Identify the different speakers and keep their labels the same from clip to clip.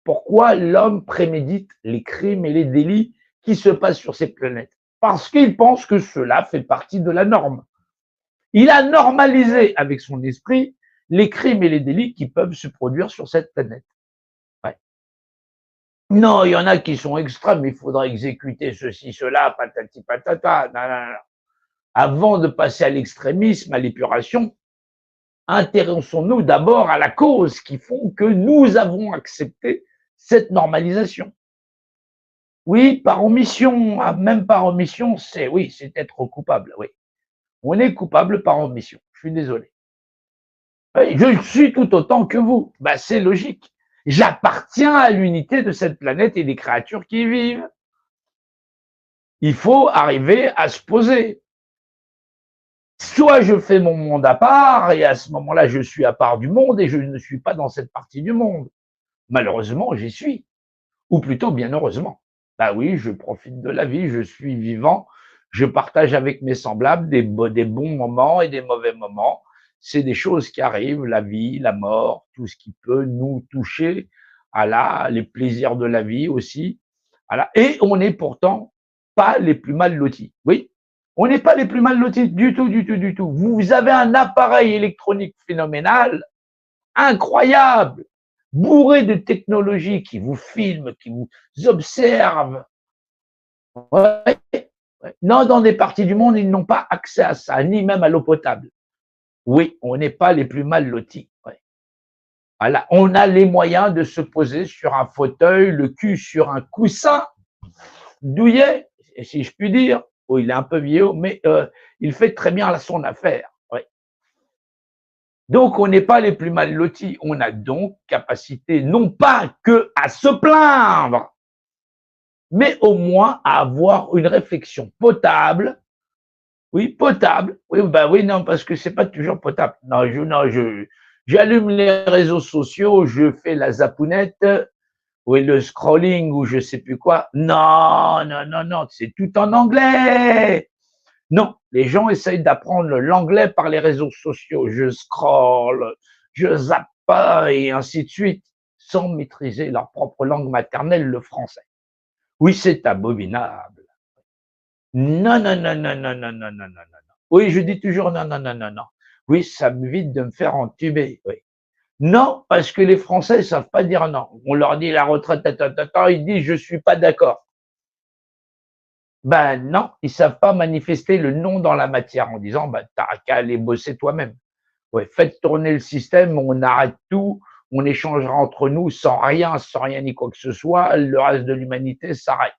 Speaker 1: Pourquoi l'homme prémédite les crimes et les délits qui se passent sur cette planète? Parce qu'il pense que cela fait partie de la norme. Il a normalisé avec son esprit les crimes et les délits qui peuvent se produire sur cette planète. Ouais. Non, il y en a qui sont extrêmes, il faudra exécuter ceci, cela, patati patata. Non, non, non. Avant de passer à l'extrémisme, à l'épuration, intéressons-nous d'abord à la cause qui font que nous avons accepté cette normalisation. Oui, par omission, même par omission, oui, c'est être coupable, oui. On est coupable par omission, je suis désolé. Oui, je suis tout autant que vous, bah, c'est logique. J'appartiens à l'unité de cette planète et des créatures qui y vivent. Il faut arriver à se poser. Soit je fais mon monde à part, et à ce moment-là, je suis à part du monde et je ne suis pas dans cette partie du monde. Malheureusement, j'y suis. Ou plutôt, bien heureusement. Bah oui, je profite de la vie, je suis vivant, je partage avec mes semblables des bons moments et des mauvais moments. C'est des choses qui arrivent, la vie, la mort, tout ce qui peut nous toucher, les plaisirs de la vie aussi. Et on n'est pourtant pas les plus mal lotis. Oui, on n'est pas les plus mal lotis du tout, du tout, du tout. Vous avez un appareil électronique phénoménal, incroyable, bourré de technologies qui vous filment, qui vous observent. Ouais. Non, dans des parties du monde, ils n'ont pas accès à ça, ni même à l'eau potable. Oui, on n'est pas les plus mal lotis. Ouais. Voilà, on a les moyens de se poser sur un fauteuil, le cul sur un coussin douillet, si je puis dire. Oh, il est un peu vieux, mais il fait très bien son affaire. Ouais. Donc, on n'est pas les plus mal lotis. On a donc capacité, non pas que à se plaindre, mais au moins à avoir une réflexion potable. Oui, potable. Oui, bah oui, non, parce que c'est pas toujours potable. Non, j'allume les réseaux sociaux, je fais la zapounette, ou le scrolling, ou je sais plus quoi. Non, non, non, non, c'est tout en anglais. Non, les gens essayent d'apprendre l'anglais par les réseaux sociaux. Je scroll, je zappe et ainsi de suite, sans maîtriser leur propre langue maternelle, le français. Oui, c'est abominable. Non, non, non, non, non, non, non, non, non, non. Oui, je dis toujours non, non, non, non, non. Oui, ça m'évite de me faire entuber. Oui. Non, parce que les Français ne savent pas dire non. On leur dit la retraite, ils disent je suis pas d'accord. Ben non, ils savent pas manifester le non dans la matière en disant ben t'as qu'à aller bosser toi-même. Ouais, faites tourner le système, on arrête tout, on échangera entre nous sans rien ni quoi que ce soit, le reste de l'humanité s'arrête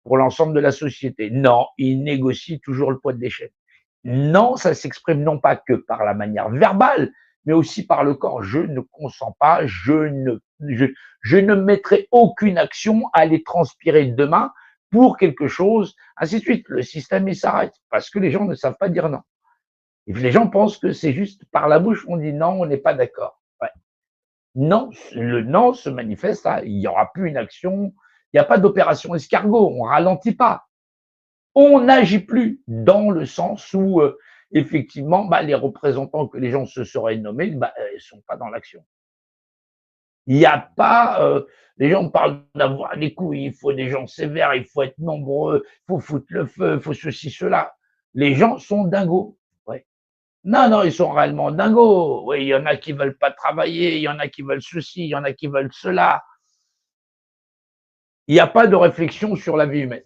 Speaker 1: pour l'ensemble de la société. Non, ils négocient toujours le poids de l'échelle. Non, ça s'exprime non pas que par la manière verbale, mais aussi par le corps. Je ne consens pas, je ne mettrai aucune action à aller transpirer demain pour quelque chose, ainsi de suite. Le système, il s'arrête parce que les gens ne savent pas dire non. Et les gens pensent que c'est juste par la bouche, on dit non, on n'est pas d'accord. Ouais. Non, le non se manifeste, il n'y aura plus une action, il n'y a pas d'opération escargot, on ralentit pas. On n'agit plus dans le sens où, effectivement, bah, les représentants que les gens se seraient nommés, bah, ils sont pas dans l'action. Il n'y a pas, les gens parlent d'avoir des couilles, il faut des gens sévères, il faut être nombreux, il faut foutre le feu, il faut ceci, cela. Les gens sont dingos. Ouais. Non, non, ils sont réellement dingos. Oui, il y en a qui veulent pas travailler, il y en a qui veulent ceci, il y en a qui veulent cela. Il n'y a pas de réflexion sur la vie humaine.